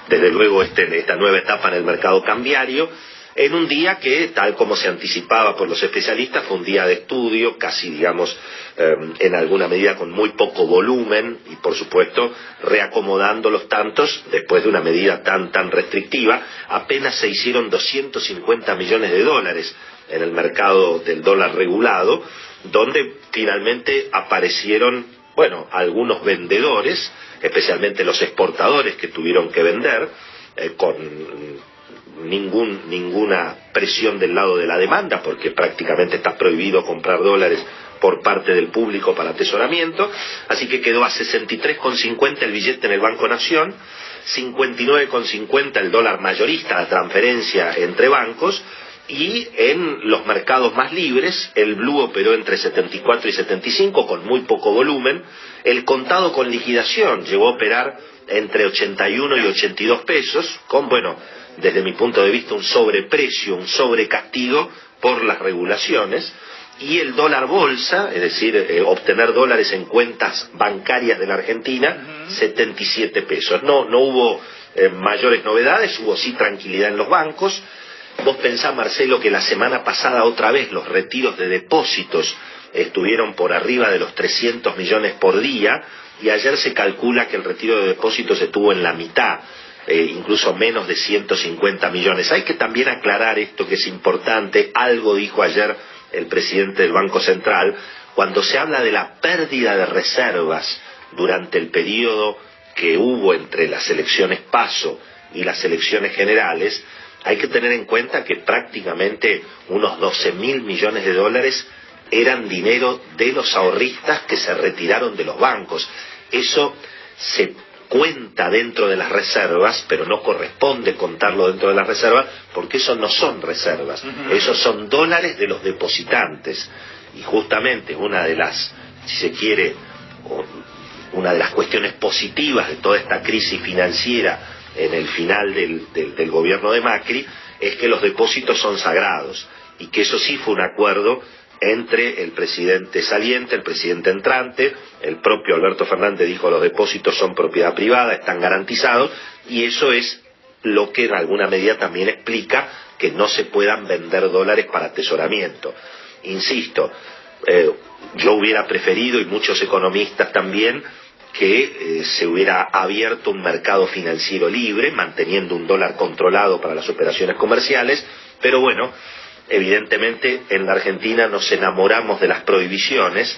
desde luego esta nueva etapa en el mercado cambiario, en un día que, tal como se anticipaba por los especialistas, fue un día de estudio, casi digamos en alguna medida con muy poco volumen y por supuesto reacomodando los tantos después de una medida tan restrictiva. Apenas se hicieron 250 millones de dólares en el mercado del dólar regulado, donde finalmente aparecieron, bueno, algunos vendedores, especialmente los exportadores que tuvieron que vender, con ninguna presión del lado de la demanda, porque prácticamente está prohibido comprar dólares por parte del público para atesoramiento, así que quedó a 63,50 el billete en el Banco Nación, 59,50 el dólar mayorista, la transferencia entre bancos, y en los mercados más libres el blue operó entre 74 y 75 con muy poco volumen. El contado con liquidación llegó a operar entre 81 y 82 pesos, con, bueno, desde mi punto de vista un sobreprecio, un sobrecastigo por las regulaciones. Y el dólar bolsa, es decir, obtener dólares en cuentas bancarias de la Argentina, 77 pesos. No hubo mayores novedades, hubo sí tranquilidad en los bancos. Vos pensás, Marcelo, que la semana pasada otra vez los retiros de depósitos estuvieron por arriba de los 300 millones por día, y ayer se calcula que el retiro de depósitos estuvo en la mitad, incluso menos de 150 millones. Hay que también aclarar esto que es importante. Algo dijo ayer el presidente del Banco Central, cuando se habla de la pérdida de reservas durante el periodo que hubo entre las elecciones PASO y las elecciones generales. Hay que tener en cuenta que prácticamente unos 12.000 millones de dólares eran dinero de los ahorristas que se retiraron de los bancos. Eso se cuenta dentro de las reservas, pero no corresponde contarlo dentro de las reservas, porque eso no son reservas, esos son dólares de los depositantes. Y justamente una de las, si se quiere, una de las cuestiones positivas de toda esta crisis financiera en el final del gobierno de Macri, es que los depósitos son sagrados, y que eso sí fue un acuerdo entre el presidente saliente, el presidente entrante. El propio Alberto Fernández dijo: los depósitos son propiedad privada, están garantizados, y eso es lo que en alguna medida también explica que no se puedan vender dólares para atesoramiento. Insisto, yo hubiera preferido, y muchos economistas también, que se hubiera abierto un mercado financiero libre, manteniendo un dólar controlado para las operaciones comerciales, pero bueno, evidentemente en la Argentina nos enamoramos de las prohibiciones,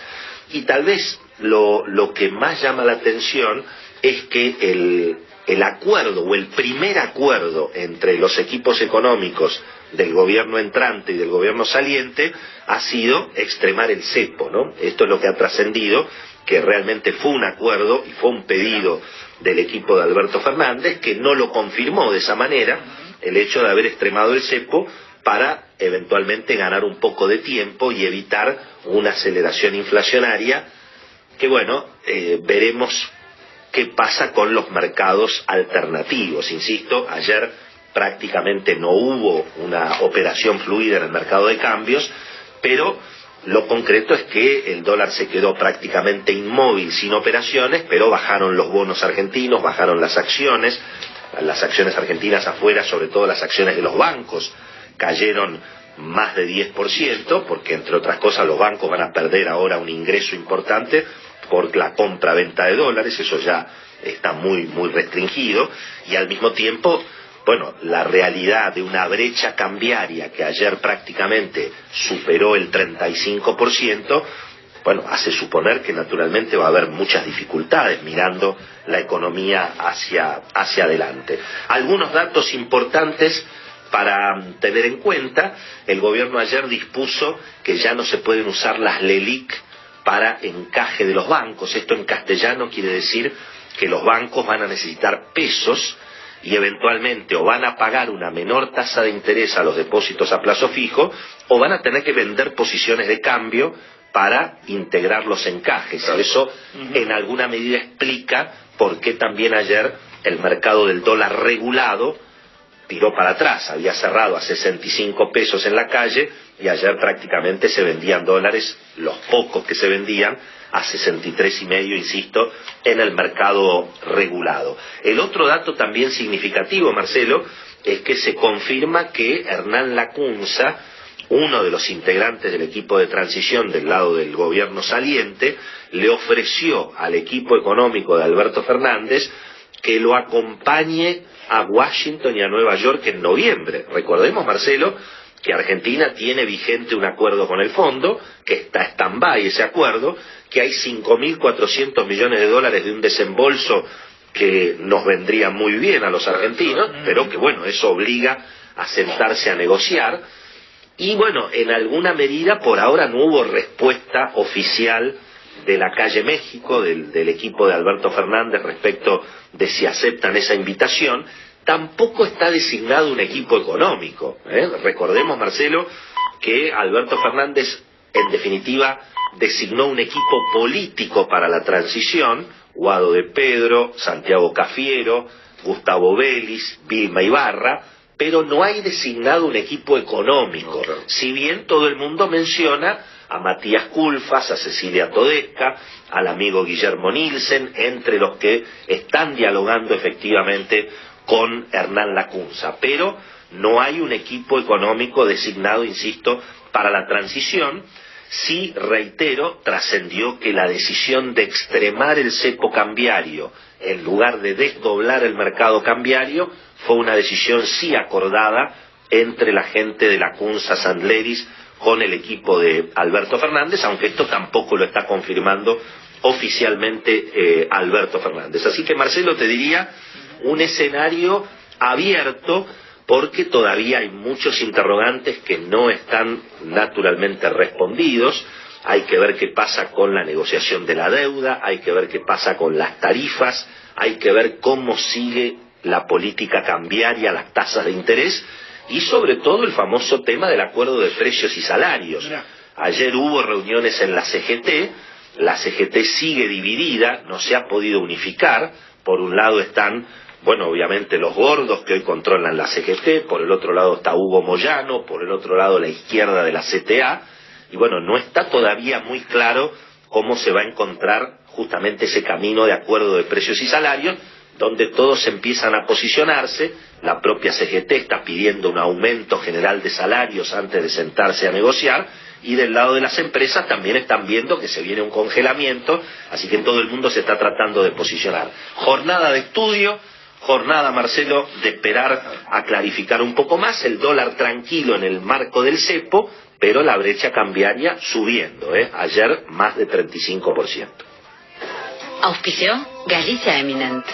y tal vez lo que más llama la atención es que el acuerdo, o el primer acuerdo entre los equipos económicos del gobierno entrante y del gobierno saliente, ha sido extremar el cepo, ¿no? Esto es lo que ha trascendido, que realmente fue un acuerdo y fue un pedido del equipo de Alberto Fernández, que no lo confirmó de esa manera, el hecho de haber extremado el cepo para eventualmente ganar un poco de tiempo y evitar una aceleración inflacionaria, que bueno, veremos qué pasa con los mercados alternativos. Insisto, ayer prácticamente no hubo una operación fluida en el mercado de cambios, pero lo concreto es que el dólar se quedó prácticamente inmóvil, sin operaciones, pero bajaron los bonos argentinos, bajaron las acciones argentinas afuera, sobre todo las acciones de los bancos, cayeron más de 10%, porque entre otras cosas los bancos van a perder ahora un ingreso importante por la compra-venta de dólares. Eso ya está muy restringido, y al mismo tiempo, bueno, la realidad de una brecha cambiaria que ayer prácticamente superó el 35%, bueno, hace suponer que naturalmente va a haber muchas dificultades mirando la economía hacia adelante. Algunos datos importantes para tener en cuenta: el gobierno ayer dispuso que ya no se pueden usar las LELIQ para encaje de los bancos. Esto en castellano quiere decir que los bancos van a necesitar pesos, y eventualmente o van a pagar una menor tasa de interés a los depósitos a plazo fijo, o van a tener que vender posiciones de cambio para integrar los encajes. Eso en alguna medida explica por qué también ayer el mercado del dólar regulado tiró para atrás, había cerrado a 65 pesos en la calle y ayer prácticamente se vendían dólares, los pocos que se vendían, a 63,5, insisto, en el mercado regulado. El otro dato también significativo, Marcelo, es que se confirma que Hernán Lacunza, uno de los integrantes del equipo de transición del lado del gobierno saliente, le ofreció al equipo económico de Alberto Fernández que lo acompañe a Washington y a Nueva York en noviembre. Recordemos, Marcelo, que Argentina tiene vigente un acuerdo con el fondo, que está stand-by ese acuerdo, que hay 5.400 millones de dólares de un desembolso que nos vendría muy bien a los argentinos, pero que bueno, eso obliga a sentarse a negociar. Y bueno, en alguna medida por ahora no hubo respuesta oficial de la calle México, del equipo de Alberto Fernández respecto de si aceptan esa invitación. Tampoco está designado un equipo económico. Recordemos, Marcelo, que Alberto Fernández en definitiva designó un equipo político para la transición: Guado de Pedro, Santiago Cafiero, Gustavo Vélez, Vilma Ibarra, pero no hay designado un equipo económico. Si bien todo el mundo menciona a Matías Culfas, a Cecilia Todesca, al amigo Guillermo Nielsen, entre los que están dialogando efectivamente con Hernán Lacunza, pero no hay un equipo económico designado, insisto, para la transición. Sí, reitero, trascendió que la decisión de extremar el cepo cambiario en lugar de desdoblar el mercado cambiario fue una decisión sí acordada entre la gente de Lacunza Sandleris con el equipo de Alberto Fernández, aunque esto tampoco lo está confirmando oficialmente Alberto Fernández. Así que, Marcelo, te diría un escenario abierto, porque todavía hay muchos interrogantes que no están naturalmente respondidos. Hay que ver qué pasa con la negociación de la deuda, hay que ver qué pasa con las tarifas, hay que ver cómo sigue la política cambiaria, las tasas de interés y sobre todo el famoso tema del acuerdo de precios y salarios. Ayer hubo reuniones en la CGT sigue dividida, no se ha podido unificar. Por un lado están, bueno, obviamente los gordos que hoy controlan la CGT, por el otro lado está Hugo Moyano, por el otro lado la izquierda de la CTA, y bueno, no está todavía muy claro cómo se va a encontrar justamente ese camino de acuerdo de precios y salarios, donde todos empiezan a posicionarse. La propia CGT está pidiendo un aumento general de salarios antes de sentarse a negociar, y del lado de las empresas también están viendo que se viene un congelamiento, así que todo el mundo se está tratando de posicionar. Jornada de estudio, jornada, Marcelo, de esperar a clarificar un poco más, el dólar tranquilo en el marco del cepo, pero la brecha cambiaria subiendo, ayer más de 35%. Auspició Galicia Eminent.